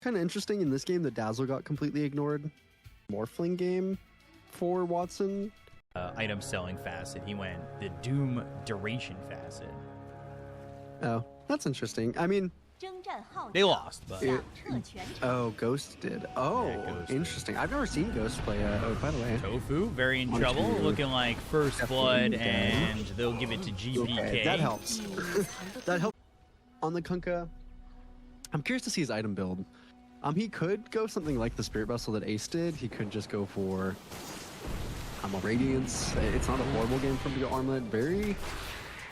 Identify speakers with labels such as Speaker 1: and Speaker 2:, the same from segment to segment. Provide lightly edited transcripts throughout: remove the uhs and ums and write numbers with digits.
Speaker 1: Kind of interesting in this game that Dazzle got completely ignored. Morphling game for Watson.
Speaker 2: Item selling facet. He went the Doom duration facet.
Speaker 1: Oh, that's interesting. I mean,
Speaker 2: they lost, but
Speaker 1: oh, Ghost did. Oh, yeah, Ghost interesting. I've never seen Ghost play. Oh, by the way,
Speaker 2: Tofu very in trouble, looking like first blood, and they'll give it to GPK.
Speaker 1: Okay, that helps. That helps. On the Kunkka, I'm curious to see his item build. He could go something like the Spirit Vessel that Ace did. He could just go for a Radiance. It's not a horrible game for him to go Armlet. Very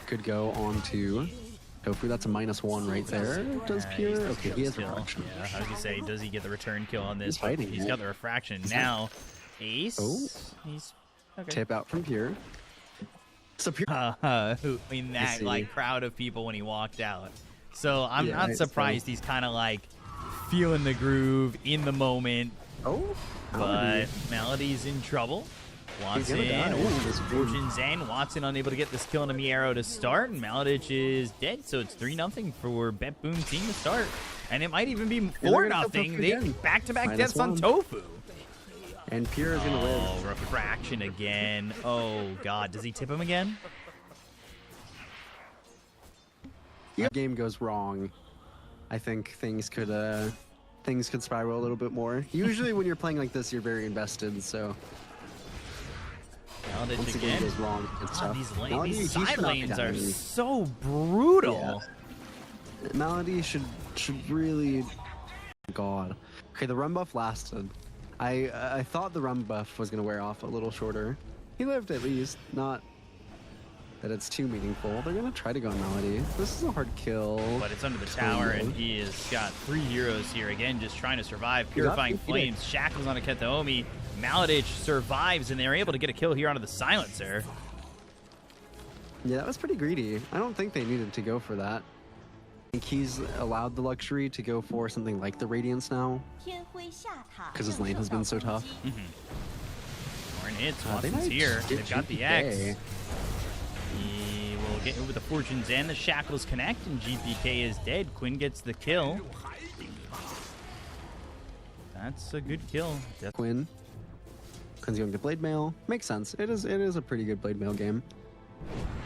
Speaker 1: could go on to Tofu. That's a -1 right there. Does Pure? Okay, he has Refraction.
Speaker 2: Yeah, I was gonna say, does he get the return kill on this?
Speaker 1: He's fighting.
Speaker 2: He's got the Refraction. Now, Ace.
Speaker 1: Oh,
Speaker 2: he's okay.
Speaker 1: Tip out from Pure. So Pure
Speaker 2: in that like crowd of people when he walked out. So I'm not surprised he's kind of like feeling the groove in the moment.
Speaker 1: Oh,
Speaker 2: but Melody's in trouble. Watson, Fortune Zen. Watson unable to get this kill on a Miero to start, and Maladich is dead, so it's 3-0 for Bet Boom Team to start. And it might even be 4-0. They back-to-back deaths on Tofu.
Speaker 1: And Pure is gonna live.
Speaker 2: Oh, Refraction again. Oh god, does he tip him again?
Speaker 1: If the game goes wrong, I think things could spiral a little bit more. Usually when you're playing like this, you're very invested, so
Speaker 2: Maladich again.
Speaker 1: Goes wrong,
Speaker 2: these side lanes are so brutal.
Speaker 1: Yeah. Melody should really. God. Okay, the run buff lasted. I thought the run buff was gonna wear off a little shorter. He lived at least, not that it's too meaningful. They're gonna try to go on Melody. This is a hard kill.
Speaker 2: But it's under the tower, and he has got 3 heroes here again, just trying to survive. Purifying Flames, Shackles on a Kataomi. Maladich survives, and they're able to get a kill here onto the Silencer.
Speaker 1: Yeah, that was pretty greedy. I don't think they needed to go for that. I think he's allowed the luxury to go for something like the Radiance now, because his lane has been so tough.
Speaker 2: More hits. Watson's here. They've got the X. He will get with the Fortunes and the Shackles connect, and GPK is dead. Quinn gets the kill. That's a good kill.
Speaker 1: Quinn's going to Blade Mail. Makes sense. It is a pretty good Blade Mail game.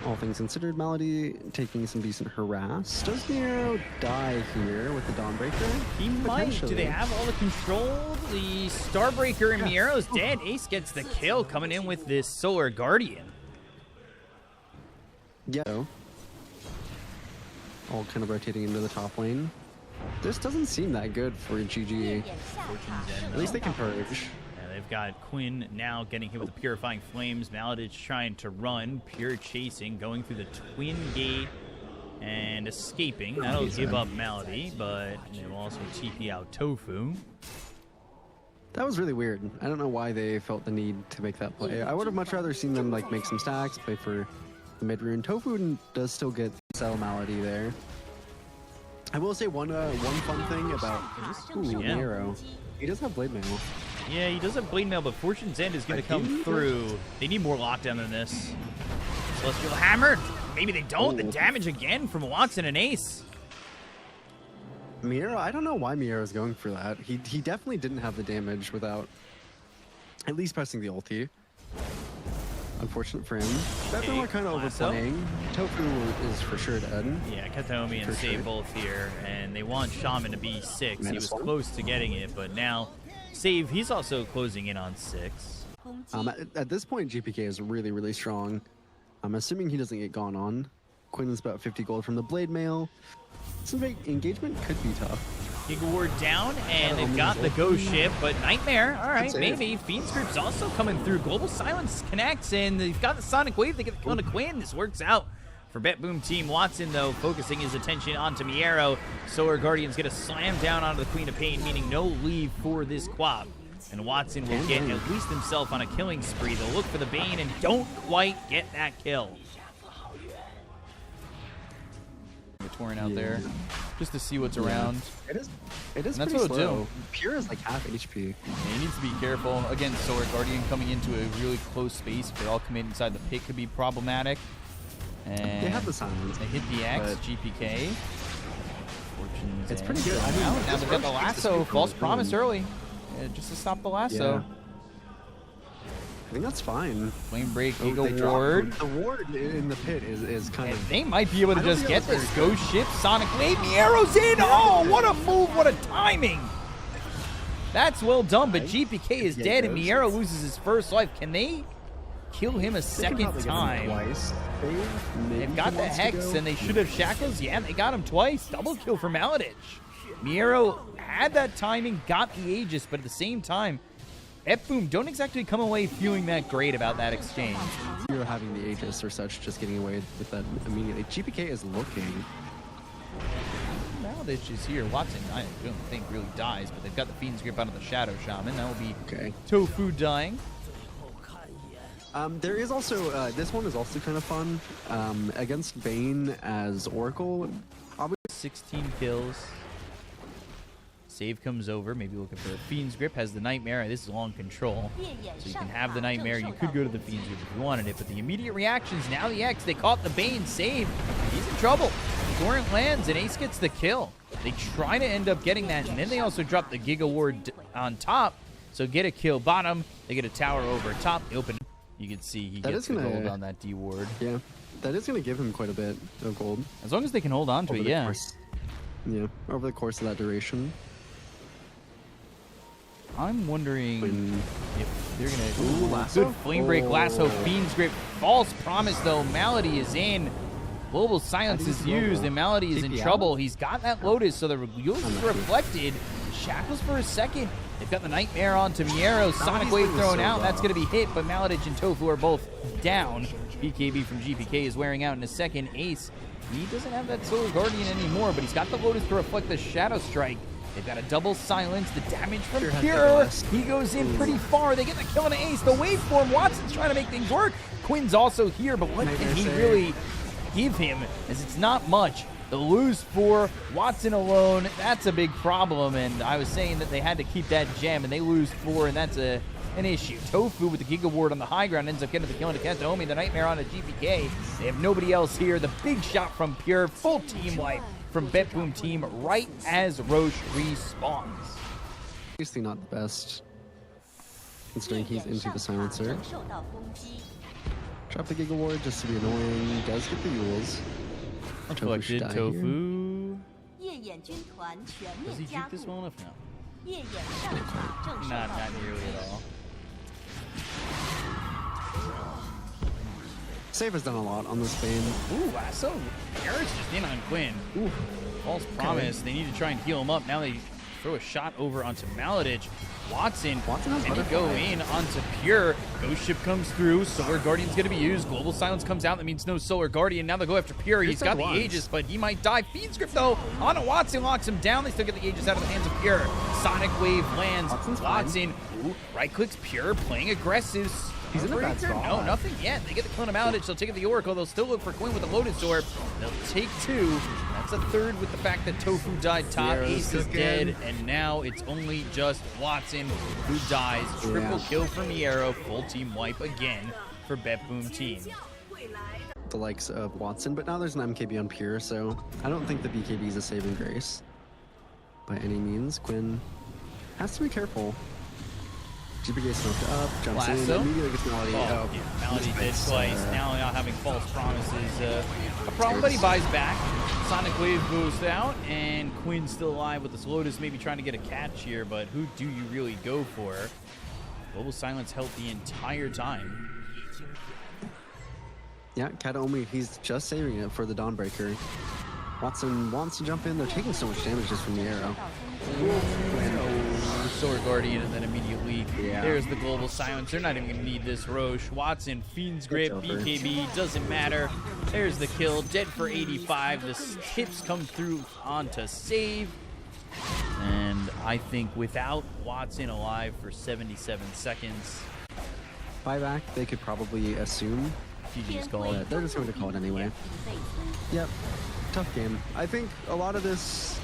Speaker 1: All things considered, Melody taking some decent harass. Does Nero die here with the Dawnbreaker?
Speaker 2: He might. Do they have all the control? The Starbreaker and Miero's dead. Ace gets the kill, coming in with this Solar Guardian.
Speaker 1: Yeah. All kind of rotating into the top lane. This doesn't seem that good for GG. At least they can purge.
Speaker 2: They've got Quinn now getting hit with the Purifying Flames. Maladich trying to run. Pure chasing, going through the Twin Gate and escaping. That'll give up Melody, but they will also TP out Tofu.
Speaker 1: That was really weird. I don't know why they felt the need to make that play. I would have much rather seen them like make some stacks, play for the mid rune. Tofu does still get sell Melody there. I will say one fun thing about Nero. He does have Blade Mail.
Speaker 2: Yeah, he does have Blade Mail, but Fortune's End is going to come through. They need more lockdown than this. Celestial Hammer. Maybe they don't. The damage again from Watson and Ace.
Speaker 1: Miero, I don't know why Miero is going for that. He definitely didn't have the damage without at least pressing the ulti. Unfortunate for him. Definitely we're kind of overplaying. Tofu is for sure dead.
Speaker 2: Yeah, Kataomi and Save both here, and they want Shaman to be 6. He was close to getting it, but now Save, he's also closing in on 6.
Speaker 1: At this point, GPK is really, really strong. I'm assuming he doesn't get gone on. Quinn is about 50 gold from the Blade Mail. Some engagement could be tough.
Speaker 2: Giga Ward down, and they've got the Ghost Ship, but Nightmare, all right, maybe. Fiend's Group's also coming through. Global Silence connects, and they've got the Sonic Wave. They get the kill to Quinn. This works out for Bet Boom Team. Watson, though, focusing his attention onto Miero. Solar Guardian's going to slam down onto the Queen of Pain, meaning no leave for this Quap. And Watson will get at least himself on a killing spree. They'll look for the Bane and don't quite get that kill.
Speaker 3: Touring out there just to see what's around.
Speaker 1: It is
Speaker 3: that's
Speaker 1: pretty
Speaker 3: what
Speaker 1: slow.
Speaker 3: it'll do.
Speaker 1: Pure is like half HP.
Speaker 3: Yeah, he needs to be careful. Again, Solar Guardian coming into a really close space. If they all come in inside the pit, could be problematic. And
Speaker 1: they have the silence.
Speaker 3: They hit the X, GPK.
Speaker 2: potions.
Speaker 1: It's
Speaker 2: and
Speaker 1: pretty good. I mean,
Speaker 3: now they've got the lasso. False promise early. Just to stop the lasso.
Speaker 1: Yeah. I think that's fine.
Speaker 3: Flame break,
Speaker 1: Oh,
Speaker 3: Giga
Speaker 1: they dropped-
Speaker 3: Ward.
Speaker 1: The ward in the pit is kind
Speaker 3: And
Speaker 1: of...
Speaker 3: they might be able to
Speaker 1: I don't
Speaker 3: just
Speaker 1: think
Speaker 3: get
Speaker 1: that's
Speaker 3: this.
Speaker 1: very
Speaker 3: Ghost ship, Sonic Wave, Miero's in. Oh, what a move, what a timing. That's well done, but GPK is
Speaker 1: Yeah,
Speaker 3: dead and
Speaker 1: Ghost.
Speaker 3: Miero loses his first life. Can they kill him a
Speaker 1: They can
Speaker 3: second
Speaker 1: probably get him
Speaker 3: time?
Speaker 1: Twice. Maybe
Speaker 3: They've got
Speaker 1: he
Speaker 3: the
Speaker 1: wants to
Speaker 3: Hex
Speaker 1: go.
Speaker 3: and they should have Shackles. Yeah, they got him twice. Double kill for Maladich. Miero had that timing, got the Aegis, but at the same time, F-Boom don't exactly come away feeling that great about that exchange.
Speaker 1: You're having the Aegis or such, just getting away with that immediately. GPK is looking.
Speaker 3: Maladich is here. Watson, I don't think really dies, but they've got the Fiend's Grip out of the Shadow Shaman. That will be
Speaker 1: Okay.
Speaker 3: Tofu dying.
Speaker 1: There is also, this one is also kind of fun. Against Bane as Oracle,
Speaker 3: 16 kills. Save comes over, maybe looking for a Fiend's Grip, has the Nightmare. This is long control, so you can have the Nightmare. You could go to the Fiend's Grip if you wanted it, but the immediate reactions, now the X, they caught the Bane, save. He's in trouble. Torrent lands, and Ace gets the kill. They try to end up getting that, and then they also drop the Giga Ward on top, so get a kill bottom. They get a tower over top, they open. You can see he
Speaker 1: That
Speaker 3: gets
Speaker 1: is
Speaker 3: the
Speaker 1: gonna-
Speaker 3: gold on that D Ward.
Speaker 1: yeah, that is going to give him quite a bit of gold.
Speaker 3: As long as they can hold on to
Speaker 1: over
Speaker 3: it,
Speaker 1: the
Speaker 3: yeah.
Speaker 1: course. Yeah, over the course of that duration.
Speaker 3: I'm wondering
Speaker 1: When
Speaker 3: if they're gonna
Speaker 1: Ooh, lasso?
Speaker 3: good flame break lasso,
Speaker 1: Oh.
Speaker 3: Fiend's Grip, false promise though. Malady is in. Global silence is used, and Malady is in
Speaker 1: TP
Speaker 3: trouble.
Speaker 1: out?
Speaker 3: He's got that Lotus, so the use is reflected. Shackles for a second. They've got the Nightmare onto Miero. Sonic
Speaker 1: Malady's
Speaker 3: Wave
Speaker 1: doing
Speaker 3: thrown
Speaker 1: so
Speaker 3: out.
Speaker 1: well.
Speaker 3: That's going to be hit, but Maladich and Tofu are both down. BKB from GPK is wearing out in a second. Ace, he doesn't have that Solar Guardian anymore, but he's got the Lotus to reflect the Shadow Strike. They've got a double silence. The damage from
Speaker 1: Pure has
Speaker 3: Pure.
Speaker 1: the
Speaker 3: He goes in pretty far. They get the kill on Ace. The waveform. Watson's trying to make things work. Quinn's also here, but what can
Speaker 1: Nightmare
Speaker 3: he
Speaker 1: save.
Speaker 3: really give him? As it's not much. The lose for Watson alone. That's a big problem. And I was saying that they had to keep that gem, and they lose 4, and that's an issue. Tofu with the Giga Ward on the high ground ends up getting the kill into Kataomi. The Nightmare on a GPK. They have nobody else here. The big shot from Pure. Full team wipe from Bet Boom Team right as Roche respawns.
Speaker 1: obviously not the best, considering he's into the silencer. Drop the Giga Ward just to be annoying. Does get the Yules. Tofu should
Speaker 3: Reflected
Speaker 1: die
Speaker 3: Tofu.
Speaker 4: 夜眼军团全
Speaker 3: Does he
Speaker 4: 面加
Speaker 3: juke this
Speaker 4: 固，
Speaker 3: well enough now?
Speaker 4: 夜眼上场正受
Speaker 3: Not
Speaker 4: 到
Speaker 3: not
Speaker 4: 攻
Speaker 3: nearly
Speaker 4: 击
Speaker 3: at all.
Speaker 1: Save has done a lot on this Bane.
Speaker 3: Ooh, lasso. Garrett's just in on Quinn. Ooh, false promise. They need to try and heal him up. Now they throw a shot over onto Maladich. Watson
Speaker 1: has
Speaker 3: and they go
Speaker 1: butterfly.
Speaker 3: in onto Pure. Ghost Ship comes through. Solar Guardian's going to be used. Global Silence comes out. That means no Solar Guardian. Now they go after Pure. He's
Speaker 1: It's
Speaker 3: got
Speaker 1: at
Speaker 3: the
Speaker 1: once.
Speaker 3: Aegis, but he might die. Fiend's Grip, though, onto Watson. Locks him down. They still get the Aegis out of the hands of Pure. Sonic Wave lands.
Speaker 1: Watson's fine.
Speaker 3: Watson, ooh, right-clicks Pure, playing aggressive.
Speaker 1: He's in a bad
Speaker 3: Breaker?
Speaker 1: spot.
Speaker 3: No, nothing yet. They get the clone of Maladich. They'll take it the Oracle. They'll still look for Quinn with the Lotus Orb. They'll take 2. That's a third with the fact that Tofu died top.
Speaker 1: Sierra's
Speaker 3: Ace is
Speaker 1: cooking.
Speaker 3: dead. And now it's only just Watson who dies. Triple
Speaker 1: Yeah.
Speaker 3: kill from Miero. Full team wipe again for Bet Boom Team.
Speaker 1: The likes of Watson, but now there's an MKB on Pure, so I don't think the BKB is a saving grace by any means. Quinn has to be careful. GPK smoked up, jumps
Speaker 3: Lasso?
Speaker 1: in, immediately gets Melody.
Speaker 3: Oh, yeah. Malady did
Speaker 1: Nice.
Speaker 3: twice. Now not having false promises. A problem, but he buys back. Sonic Wave goes out, and Quinn's still alive with this Lotus, maybe trying to get a catch here, but who do you really go for? Global Silence helped the entire time.
Speaker 1: Yeah, Kataomi, he's just saving it for the Dawnbreaker. Watson wants to jump in. They're taking so much damage just from the arrow.
Speaker 3: Solar Guardian, and then immediately
Speaker 1: Yeah.
Speaker 3: there's the Global Silence. They're not even going to need this Roche. Watson, Fiend's Grip,
Speaker 1: over.
Speaker 3: BKB, doesn't matter. There's the kill. Dead for 85. The tips come through onto save. And I think without Watson alive for 77 seconds,
Speaker 1: Buyback, they could probably assume.
Speaker 3: GG's call it.
Speaker 1: They're just going to call it anyway. Yep, tough game. I think a lot of this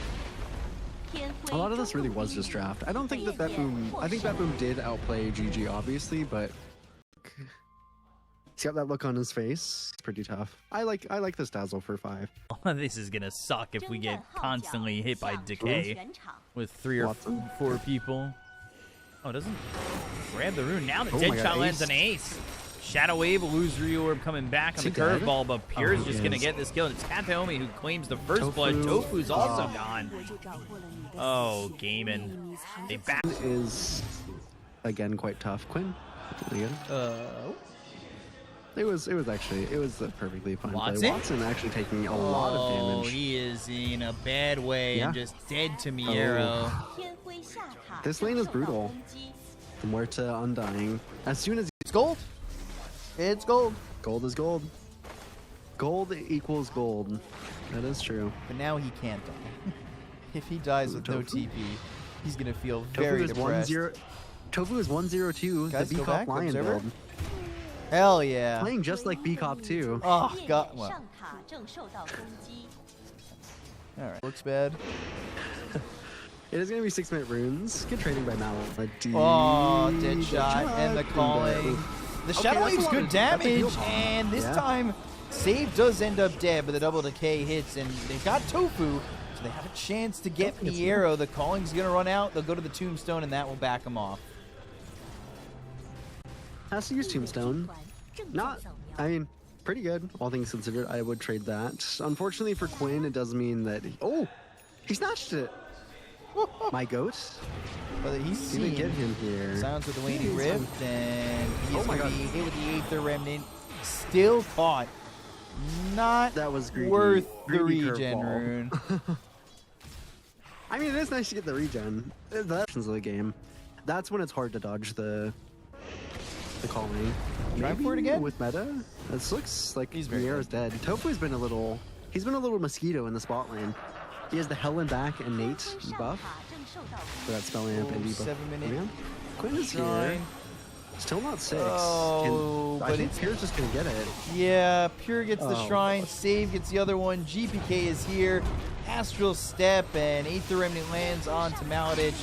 Speaker 1: really was just draft. I don't think that Bet Boom. I think Bet Boom did outplay GG, obviously, but He's got that look on his face. It's pretty tough. I like this Dazzle for 5.
Speaker 2: This is gonna suck if we get constantly hit by decay with 3 or
Speaker 1: Watson?
Speaker 2: 4 people. Oh, it doesn't grab the rune. Now the
Speaker 1: Oh
Speaker 2: dead
Speaker 1: my God,
Speaker 2: shot lands
Speaker 1: ace.
Speaker 2: an ace. Shadow Wave, illusory orb coming back on
Speaker 1: Is
Speaker 2: the
Speaker 1: he dead?
Speaker 2: curveball, but Pure's
Speaker 1: Oh, he
Speaker 2: just gonna
Speaker 1: is.
Speaker 2: get this kill. And it's Kataomi who claims the first
Speaker 1: Tofu.
Speaker 2: blood. Tofu's also
Speaker 1: Oh.
Speaker 2: gone. Oh, Gaiman. They back.
Speaker 1: Is again quite tough. Quinn. Again. It was a perfectly fine
Speaker 2: Watson?
Speaker 1: play. Watson actually taking a lot of
Speaker 2: Oh,
Speaker 1: damage.
Speaker 2: he is in a bad way and
Speaker 1: Yeah.
Speaker 2: just dead to Miero.
Speaker 4: 天辉下塔
Speaker 1: This
Speaker 4: 正
Speaker 1: lane is
Speaker 4: 受到
Speaker 1: brutal.
Speaker 4: 攻击
Speaker 1: From where to Undying. As soon as
Speaker 3: It's gold. It's gold.
Speaker 1: gold is gold. Gold equals gold. That is true.
Speaker 3: But now he can't die. If he dies with no
Speaker 1: Tofu?
Speaker 3: TP, he's gonna feel
Speaker 1: Tofu
Speaker 3: very
Speaker 1: is
Speaker 3: depressed.
Speaker 1: 1-0. Tofu is 1-0-2.
Speaker 3: Guys,
Speaker 1: The
Speaker 3: go
Speaker 1: B-Cop
Speaker 3: back,
Speaker 1: Lion
Speaker 3: observer.
Speaker 1: build.
Speaker 3: Hell yeah.
Speaker 1: Playing just like B-Cop 2.
Speaker 3: Oh
Speaker 4: 烈
Speaker 3: god.
Speaker 4: 焰
Speaker 3: Well,
Speaker 4: 上塔正受到攻击
Speaker 3: all right. Looks bad.
Speaker 1: It is going to be 6-minute runes. Good trading by Malady.
Speaker 3: Oh, dead shot and the calling. The Shadow
Speaker 1: that's a
Speaker 3: Wave's
Speaker 1: lot
Speaker 3: good
Speaker 1: of- that's a heal
Speaker 3: damage,
Speaker 1: bomb.
Speaker 3: and this
Speaker 1: Yeah.
Speaker 3: time, Save does end up dead, but the double decay hits, and they've got Tofu, so they have a chance to get
Speaker 1: Tofu gets
Speaker 3: Miero. The calling's gonna run out. They'll go to the Tombstone, and that will back them off.
Speaker 1: Has to use
Speaker 4: 烈焰军
Speaker 1: Tombstone.
Speaker 4: 团正在
Speaker 1: Not,
Speaker 4: 扫描
Speaker 1: I mean, pretty good. All things considered, I would trade that. Unfortunately for Quinn, it does mean that... he snatched it. My goat.
Speaker 3: But he's
Speaker 1: Didn't
Speaker 3: seeing
Speaker 1: get him here.
Speaker 3: Silence with the Waning
Speaker 1: He's
Speaker 3: Rift, and he's
Speaker 1: Oh my
Speaker 3: gonna
Speaker 1: God.
Speaker 3: be hit with the Aether Remnant. Still caught. Not
Speaker 1: That was greedy.
Speaker 3: worth the
Speaker 1: Greedy
Speaker 3: regen
Speaker 1: curveball.
Speaker 3: rune.
Speaker 1: I mean, it is nice to get the regen. That's of the game. That's when it's hard to dodge the calling.
Speaker 3: Try
Speaker 1: Maybe
Speaker 3: for it again?
Speaker 1: with meta. This looks like
Speaker 3: He's very
Speaker 1: Miero's dead. Tofu's been a little. He's been a little mosquito in the spot lane. He has the Helen back and Nate
Speaker 4: 天辉上
Speaker 1: buff
Speaker 4: 塔正受到
Speaker 1: for that spell amp and debuff.
Speaker 3: 7-minute
Speaker 1: Yeah. Quinn is here.
Speaker 3: Shrine.
Speaker 1: Still not 6.
Speaker 3: Oh,
Speaker 1: I
Speaker 3: but
Speaker 1: think
Speaker 3: it's-
Speaker 1: Pierre's just gonna get it.
Speaker 3: Yeah, Pure gets the
Speaker 1: Oh.
Speaker 3: shrine, Save gets the other one, GPK is here, Astral Step, and Aether Remnant lands onto Maladich.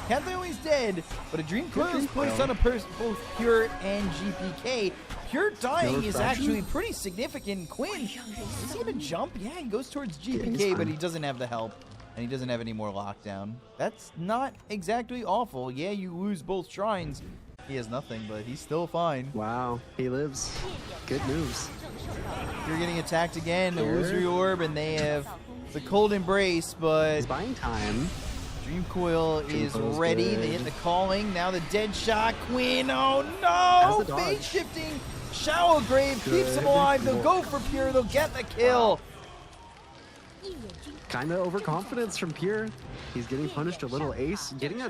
Speaker 3: Kathleen dead, but a Dream Coil is placed on both Pure and GPK. Pure dying
Speaker 1: No
Speaker 3: is
Speaker 1: refraction?
Speaker 3: actually pretty significant. Quinn, does he even jump? Yeah, he goes towards GPK,
Speaker 1: he's
Speaker 3: but
Speaker 1: fine.
Speaker 3: he doesn't have the help, and he doesn't have any more lockdown. That's not exactly awful. Yeah, you lose both shrines. He has nothing, but he's still fine.
Speaker 1: Wow, he lives.
Speaker 4: 烈焰
Speaker 1: Good moves.
Speaker 4: 正受到
Speaker 3: You're getting attacked again, the
Speaker 1: Sure.
Speaker 3: Illusory Orb, and they have the Cold Embrace, but
Speaker 1: He's buying time.
Speaker 3: Dream Coil
Speaker 1: Dream
Speaker 3: is
Speaker 1: Coil's
Speaker 3: ready.
Speaker 1: good.
Speaker 3: They hit the calling. Now the dead shot. Quinn, oh
Speaker 1: Has
Speaker 3: no!
Speaker 1: the dodge.
Speaker 3: Fate shifting. Shower Grave keeps him
Speaker 1: Good.
Speaker 3: alive. They'll go for Pure. They'll get the kill.
Speaker 4: 烈焰军
Speaker 1: Kind of overconfidence from Pierre. He's getting punished a little. Ace getting a.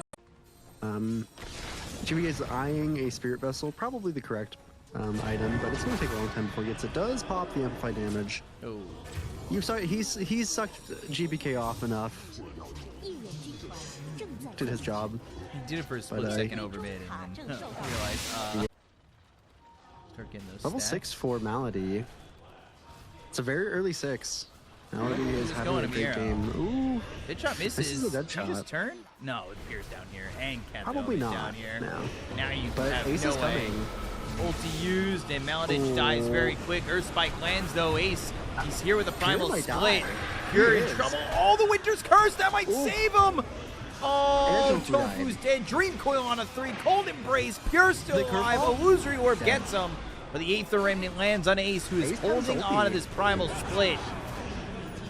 Speaker 1: Jimmy is eyeing a Spirit Vessel, probably the correct item, but it's going to take a long time before he gets it. Does pop the amplify damage.
Speaker 2: Oh.
Speaker 1: He's sucked GBK off enough.
Speaker 4: 烈焰军团正在
Speaker 1: Did his job.
Speaker 2: He did it for a split
Speaker 1: But,
Speaker 2: second over mid and then realized, start getting those
Speaker 1: Level
Speaker 2: stats.
Speaker 1: 6 for Malady. It's a very early 6. Malady is
Speaker 2: He's
Speaker 1: having
Speaker 2: going
Speaker 1: a
Speaker 2: to
Speaker 1: great
Speaker 2: Miero.
Speaker 1: game. Ooh.
Speaker 2: Dead shot misses.
Speaker 1: This is a dead
Speaker 2: Did he just
Speaker 1: shot.
Speaker 2: turn? No, it appears down here. And
Speaker 1: Probably
Speaker 2: Kataomi's
Speaker 1: not.
Speaker 2: down here.
Speaker 1: No.
Speaker 2: Now you
Speaker 1: But
Speaker 2: have
Speaker 1: Ace
Speaker 2: no
Speaker 1: is
Speaker 2: way.
Speaker 1: coming.
Speaker 2: Ulti used and Maladich
Speaker 1: Ooh.
Speaker 2: dies very quick. Earth Spike lands though. Ace, he's here with a primal
Speaker 1: might
Speaker 2: split.
Speaker 1: die.
Speaker 2: You're
Speaker 1: He
Speaker 2: in
Speaker 1: is.
Speaker 2: trouble. Oh, the Winter's Curse! That might
Speaker 1: Ooh.
Speaker 2: save him! Oh,
Speaker 1: And Tofu
Speaker 2: Tofu's
Speaker 1: died.
Speaker 2: dead. Dream Coil on a 3. Cold Embrace. Pure still
Speaker 1: The
Speaker 2: alive.
Speaker 1: curveball?
Speaker 2: Illusory Orb
Speaker 1: Dead.
Speaker 2: gets him. But the Aether Remnant lands on Ace, who is
Speaker 1: Ace has
Speaker 2: holding
Speaker 1: ulti.
Speaker 2: on to this primal split.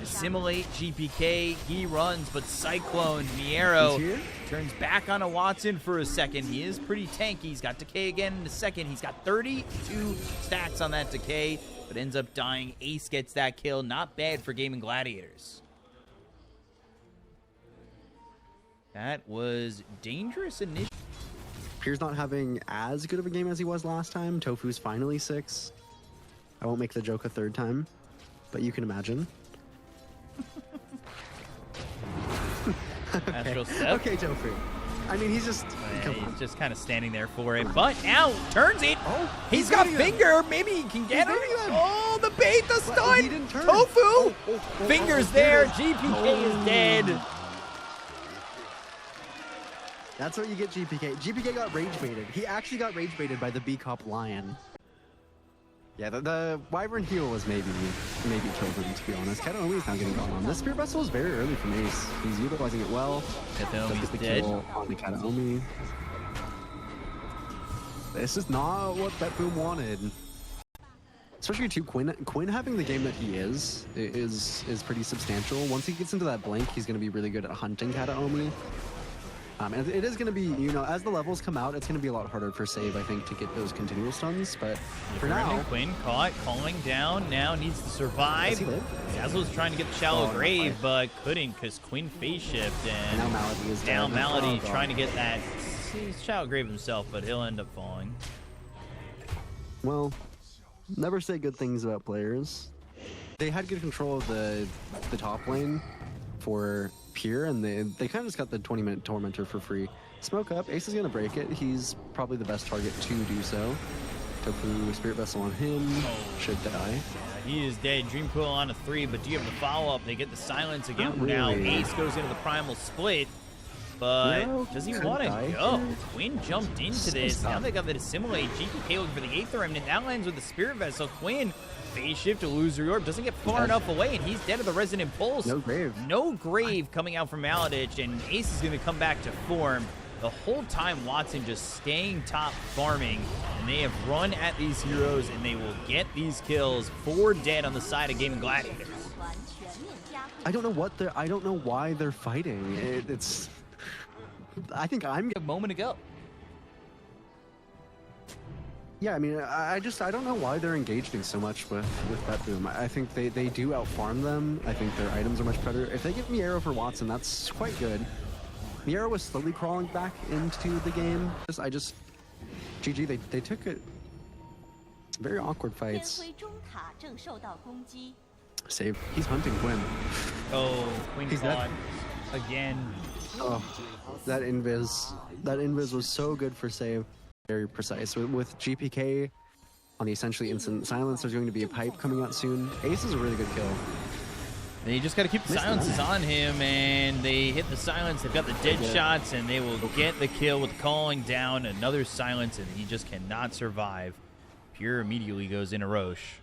Speaker 2: Assimilate GPK, he runs, but Cyclone Miero
Speaker 1: He's here?
Speaker 2: turns back on a Watson for a second. He is pretty tanky. He's got decay again in a second. He's got 32 stacks on that decay, but ends up dying. Ace gets that kill. Not bad for Gaming Gladiators. That was dangerous initially.
Speaker 1: Pierre's not having as good of a game as he was last time. Tofu's finally 6. I won't make the joke a third time, but you can imagine.
Speaker 2: Astral Step.
Speaker 1: Okay, Tofu. I mean, he's just. Come
Speaker 2: He's
Speaker 1: on.
Speaker 2: just kind of standing there for it, but now turns it.
Speaker 1: Oh,
Speaker 2: He's got
Speaker 1: getting him.
Speaker 2: finger. Maybe he can get
Speaker 1: He's
Speaker 2: him.
Speaker 1: getting him.
Speaker 2: Oh, the bait, the
Speaker 1: But
Speaker 2: stun.
Speaker 1: he didn't turn.
Speaker 2: Tofu.
Speaker 1: Oh,
Speaker 2: Fingers
Speaker 1: oh,
Speaker 2: there.
Speaker 1: fingers.
Speaker 2: GPK is dead.
Speaker 1: That's what you get, GPK. GPK got rage baited. He actually got rage baited by the B-Cop Lion. Yeah, the Wyvern heal was maybe killed him, to be honest. Kataomi's now getting gone on. This Spear Vessel is very early from Ace. He's utilizing it well.
Speaker 2: Kataomi's
Speaker 1: the
Speaker 2: dead.
Speaker 1: Kill on the Kataomi. This is not what BetBoom wanted. Especially too, Quinn having the game that he is pretty substantial. Once he gets into that blink, he's going to be really good at hunting Kataomi. And it is going to be, you know, as the levels come out, it's going to be a lot harder for Save, I think, to get those continual stuns. But for now,
Speaker 2: Quinn caught, calling down, now needs to survive. Dazzle's trying to get the shallow grave, but couldn't because Quinn phase shift, and
Speaker 1: now Malady is
Speaker 2: now
Speaker 1: dead.
Speaker 2: Malady trying to get that shallow grave himself, but he'll end up falling.
Speaker 1: Well, never say good things about players. They had good control of the top lane for Pure, and they kind of just got the 20-minute Tormentor for free. Smoke up, Ace is going to break it. He's probably the best target to do so. Tofu, Spirit Vessel on him, should die.
Speaker 2: He is dead. Dream Coil on a 3, but do you have the follow-up? They get the silence again.
Speaker 1: Not
Speaker 2: Now
Speaker 1: really.
Speaker 2: Ace goes into the Primal Split, but
Speaker 1: No,
Speaker 2: does he
Speaker 1: could
Speaker 2: want to
Speaker 1: die
Speaker 2: go?
Speaker 1: here.
Speaker 2: Quinn jumped into this. Now they got the Assimilate. GPK looking for the 8th Remnant. That lands with the Spirit Vessel. Quinn, phase shift, Illusory Orb, doesn't get far enough away, and he's dead to the Resonant Pulse.
Speaker 1: No grave.
Speaker 2: No grave coming out from Maladich, and Ace is going to come back to form. The whole time, Watson just staying top farming, and they have run at these heroes, and they will get these kills. 4 dead on the side of Gaming Gladiators.
Speaker 4: 完全面加固。
Speaker 1: I don't know why they're fighting. It's. I think I'm.
Speaker 3: A moment ago.
Speaker 1: Yeah, I mean, I don't know why they're engaging so much with BetBoom. I think they do outfarm them. I think their items are much better. If they give me Arrow for Watson, that's quite good. Miero was slowly crawling back into the game. GG, they took it. Very awkward
Speaker 4: 天
Speaker 1: fights.
Speaker 4: 辉中塔正受到攻击，
Speaker 1: Save. He's hunting Quinn.
Speaker 2: Oh, Quinn
Speaker 1: He's
Speaker 2: caught
Speaker 1: dead.
Speaker 2: again.
Speaker 1: Oh, that invis was so good for Save. Very precise. With GPK on the essentially instant silence, there's going to be a pipe coming out soon. Ace is a really good kill.
Speaker 2: And you just got to keep the
Speaker 1: Missed
Speaker 2: silences
Speaker 1: that.
Speaker 2: on him, and they hit the silence. They've got the dead shots, and they will get the kill with calling down another silence, and he just cannot survive. Pure immediately goes into Roche.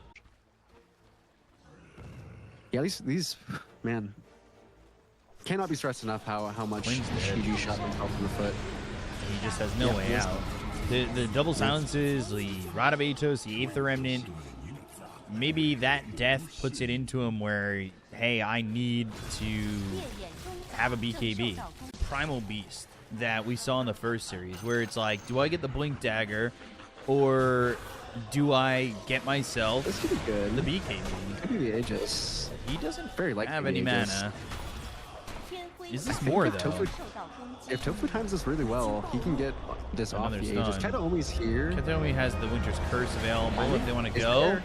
Speaker 1: Yeah, these man cannot be stressed enough how much
Speaker 2: Quinn's dead.
Speaker 1: GG shot himself in the foot.
Speaker 2: He just has no way out. The double silences, the Rapier, the 8th Remnant, maybe that death puts it into him where, hey, I need to
Speaker 4: 烈焰中塔
Speaker 2: have a
Speaker 4: 正受
Speaker 2: BKB.
Speaker 4: 到攻击。
Speaker 2: Primal Beast that we saw in the first series, where it's like, do I get the Blink Dagger, or do I get myself
Speaker 1: This could be good.
Speaker 2: the BKB?
Speaker 1: Could be the Aegis.
Speaker 2: He doesn't
Speaker 1: Very likely
Speaker 2: have
Speaker 1: the
Speaker 2: any
Speaker 1: Aegis.
Speaker 2: mana.
Speaker 4: 天辉
Speaker 2: Is
Speaker 4: 中
Speaker 2: this
Speaker 4: 塔
Speaker 2: more,
Speaker 1: if
Speaker 2: though?
Speaker 4: 受到攻击。
Speaker 1: If Tofu times this really well, he can get this off
Speaker 2: Another
Speaker 1: the Aegis.
Speaker 2: stun.
Speaker 1: Kataomi's here.
Speaker 2: Kataomi has the Winter's Curse available if they want to
Speaker 1: Is
Speaker 2: go.
Speaker 1: there?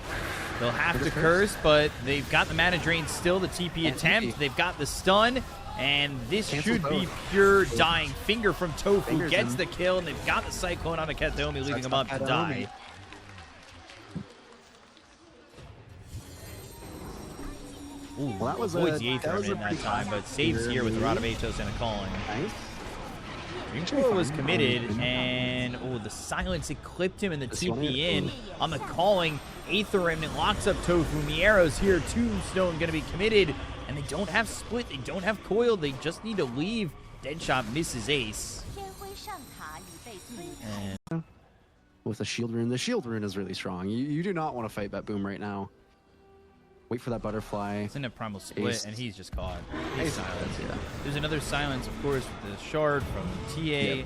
Speaker 2: They'll have to
Speaker 1: Winter's
Speaker 2: curse, but they've got the mana drain still, the TP
Speaker 1: And
Speaker 2: attempt.
Speaker 1: TP.
Speaker 2: They've got the stun, and this
Speaker 1: Cancels
Speaker 2: should be
Speaker 1: both.
Speaker 2: pure dying. Finger from Tofu
Speaker 1: Fingers
Speaker 2: gets
Speaker 1: him.
Speaker 2: the kill, and they've got the Cyclone on a Kataomi, leaving
Speaker 1: Sets
Speaker 2: him
Speaker 1: up
Speaker 2: up to
Speaker 1: Kataomi.
Speaker 2: die. Ooh,
Speaker 1: Well, that was
Speaker 2: avoids
Speaker 1: a-
Speaker 2: the 8th
Speaker 1: that was a
Speaker 2: Remnant that
Speaker 1: pretty
Speaker 2: time, but saves
Speaker 1: clear
Speaker 2: here with
Speaker 1: lead.
Speaker 2: Radabatos and a calling.
Speaker 1: Nice.
Speaker 2: Dreamcore was
Speaker 1: fine.
Speaker 2: committed, and the silence, it clipped him, and the
Speaker 1: This one
Speaker 2: TP
Speaker 1: hit.
Speaker 2: in on the calling. 8th Remnant locks up Tofu. Miero's here. Tombstone going to be committed, and they don't have split. They don't have coil. They just need to leave. Deadshot misses Ace.
Speaker 4: 天辉上塔已被摧毁。
Speaker 2: And
Speaker 1: With the shield rune. The shield rune is really strong. You do not want to fight BetBoom right now. Wait for that butterfly.
Speaker 2: it's in a primal split,
Speaker 1: Ace.
Speaker 2: and he's just caught. He's
Speaker 1: Ace
Speaker 2: silenced.
Speaker 1: yeah.
Speaker 2: There's another silence, of course, with the shard from TA.
Speaker 1: Yep.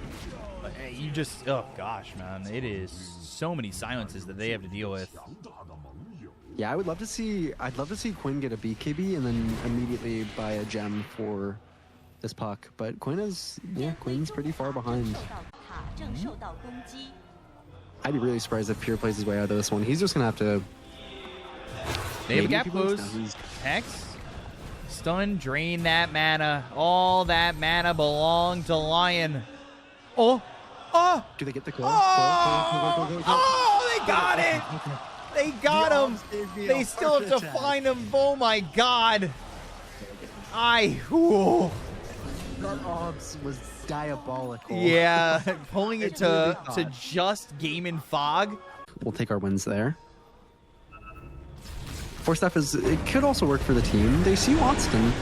Speaker 2: But you just, oh gosh, man, it is so many silences that they have to deal with.
Speaker 1: Yeah, I'd love to see Quinn get a BKB and then immediately buy a gem for this puck. But Quinn's pretty far behind.
Speaker 4: 受到塔正受到攻击。
Speaker 1: I'd be really surprised if Pure plays his way out of this one. He's just gonna have to.
Speaker 2: They have a
Speaker 1: Maybe
Speaker 2: gap
Speaker 1: if he wins
Speaker 2: close.
Speaker 1: now, he's-
Speaker 2: Hex. Stun, drain that mana. All that mana belonged to Lion. Oh! Oh!
Speaker 1: Do they get the kill?
Speaker 2: Oh! They got it! They got him! They still have to find him. Oh my god! Whew.
Speaker 1: That Obs was diabolical.
Speaker 2: Yeah, pulling it
Speaker 1: It's really
Speaker 2: to
Speaker 1: hot.
Speaker 2: just Game and Fog.
Speaker 1: We'll take our wins there. Force Staff it could also work for the team. They see Watson.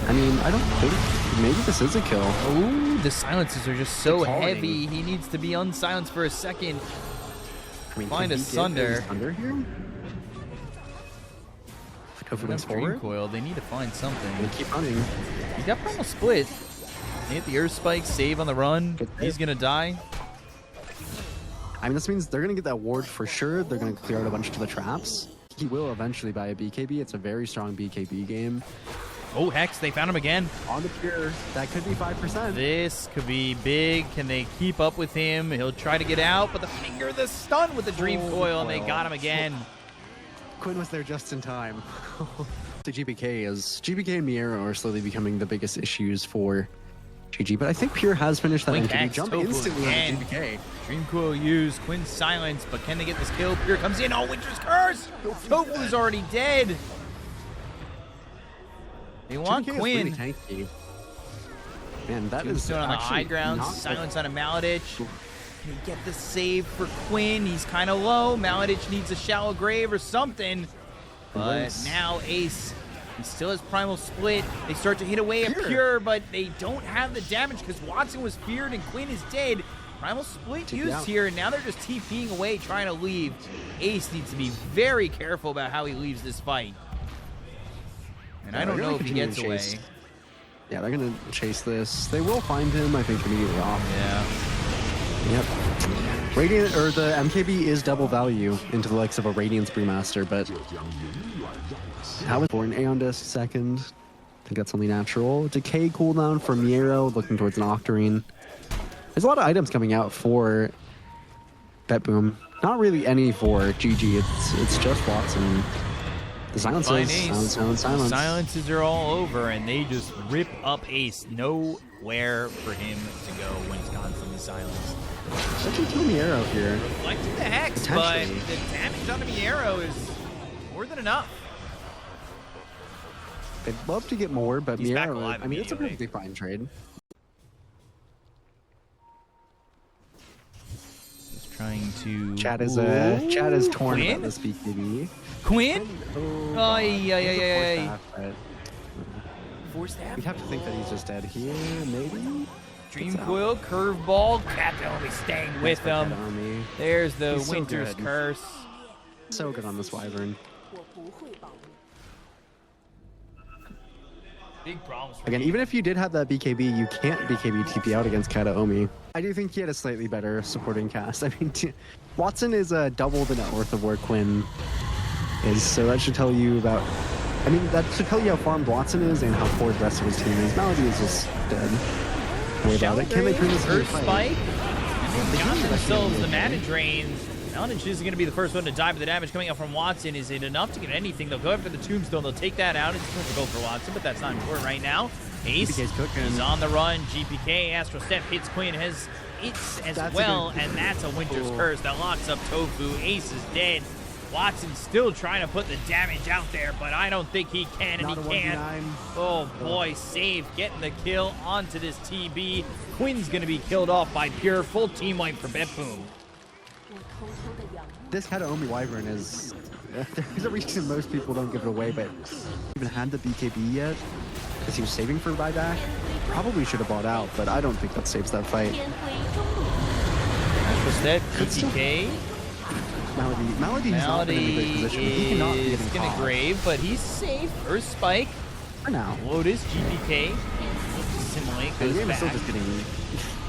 Speaker 1: I mean, I don't think maybe this is a kill.
Speaker 3: Ooh, the silences are just so heavy. He needs to be unsilenced for a second.
Speaker 1: I mean,
Speaker 3: Find a Sunder.
Speaker 1: Sunder here. Tofu goes forward.
Speaker 3: Coil. They need to find something.
Speaker 1: They keep running.
Speaker 3: He's got Primal Split. They hit the Earth Spike, save on the run. He's gonna die.
Speaker 1: I mean, this means they're gonna get that ward for sure. They're gonna clear out a bunch of the traps. He will eventually buy a BKB. It's a very strong BKB game.
Speaker 2: Oh, Hex, they found him again.
Speaker 1: On the pure, that could be 5%.
Speaker 3: This could be big. Can they keep up with him? He'll try to get out, but the stun with the Dream Coil, and they got him again.
Speaker 1: Quinn was there just in time. The GPK and Miero are slowly becoming the biggest issues for GG, but I think Pure has finished that MKB jump instantly on the GPK.
Speaker 3: Dream Coil used, Quinn's silence, but can they get this kill? Pure comes in, oh, Winter's Curse! Tofu's already dead! They want
Speaker 1: GPK
Speaker 3: Quinn.
Speaker 1: Is really tanky. Man, that is
Speaker 3: on the high ground,
Speaker 1: not
Speaker 3: silence on a Maladich. Can he get the save for Quinn? He's kind of low. Maladich needs a shallow grave or something. But now Ace, he still has Primal Split. They start to hit away at Pure, but they don't have the damage because Watson was feared and Quinn is dead. Primal Split used here, and now they're just TPing away, trying to leave. Ace needs to be very careful about how he leaves this fight. And I don't know if he gets away.
Speaker 1: Yeah, they're going to chase this. They will find him, I think, immediately off.
Speaker 3: Yeah.
Speaker 1: Yep. Radiant, or the MKB is double value into the likes of a Radiance Brewmaster, but how was born Aeon Disc second? I think that's only natural. Decay cooldown for Miero, looking towards an Octarine. There's a lot of items coming out for BetBoom. Not really any for GG. It's just Watson. The silences, silence.
Speaker 3: Silences are all over, and they just rip up Ace. Nowhere for him to go when he's constantly silenced.
Speaker 1: Such a team Miero here.
Speaker 2: Reflecting the Hex, but the damage on the Miero is more than enough.
Speaker 1: They'd love to get more, but
Speaker 2: He's back
Speaker 1: Miero,
Speaker 2: alive
Speaker 1: I mean, it's a
Speaker 2: immediately.
Speaker 1: perfectly fine trade.
Speaker 3: Just trying to...
Speaker 1: Chad is torn
Speaker 2: Quinn?
Speaker 1: about this BKB.
Speaker 3: Quinn?
Speaker 1: Ay.
Speaker 3: Force Staff?
Speaker 1: We'd have to think that he's just dead here, maybe?
Speaker 3: Dream Coil, Curveball, Captain staying with them. There's the
Speaker 1: He's so
Speaker 3: Winter's
Speaker 1: good.
Speaker 3: Curse.
Speaker 1: So good on this Wyvern.
Speaker 3: Big problems.
Speaker 1: Again, even if you did have that BKB, you can't BKB TP out against Kataomi. I do think he had a slightly better supporting cast. I mean, Watson is double the net worth of where Quinn is, so that should tell you about... I mean, that should tell you how farmed Watson is and how poor the rest of his team is. Malady is just dead. Worry about it. Can they turn this into a
Speaker 2: Earth
Speaker 1: fight?
Speaker 2: Spike? And they've got themselves the mana drain. Maladich isn't going to be the first one to die, but the damage coming out from Watson, is it enough to get anything? They'll go after the Tombstone. They'll take that out. It's going to go for Watson, but that's not important right now. Ace is on the run. GPK, Astral Step hits Quinn, has hits as well, and that's a Winter's Curse that locks up Tofu. Ace is dead. Watson's still trying to put the damage out there, but I don't think he can, and he can't. Oh boy, save, getting the kill onto this TB. Quinn's going to be killed off by Pure. Full team wipe for BetBoom.
Speaker 1: This Kataomi Wyvern is... There's a reason most people don't give it away, but even had the BKB yet, because he was saving for buyback. Probably should have bought out, but I don't think that saves that fight.
Speaker 3: Astral Step, GPK.
Speaker 1: Malady is not in a great position. He cannot be
Speaker 3: He's going to grave, but he's safe. Earth Spike.
Speaker 1: For now.
Speaker 3: Lotus, GPK. Simulate
Speaker 1: The
Speaker 3: goes
Speaker 1: game is
Speaker 3: back.
Speaker 1: still just getting...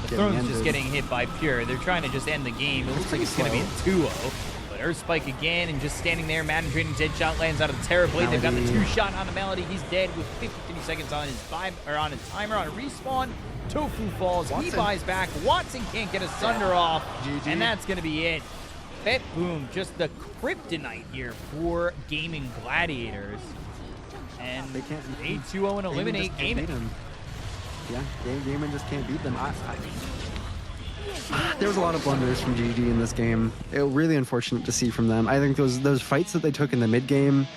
Speaker 3: The Throne's just getting hit by Pure. They're trying to just end the game. It looks like it's going to be a 2-0. But Earth Spike again, and just standing there. Madden Trading dead shot lands out of the Terror Blade. They've got the 2-shot on the Melody. He's dead with 50 seconds on his on his timer on a respawn. Tofu falls. Watson. He buys back. Watson can't get a Sunder off.
Speaker 1: GG.
Speaker 3: And that's going to be it. BetBoom, just the kryptonite here for gaming Gladiators. And
Speaker 1: They can't...
Speaker 3: 8-2-0 and eliminate Gaming.
Speaker 1: Yeah, Gaming just can't beat them. There was a lot of blunders from GG in this game. It was really unfortunate to see from them. I think those fights that they took in the mid game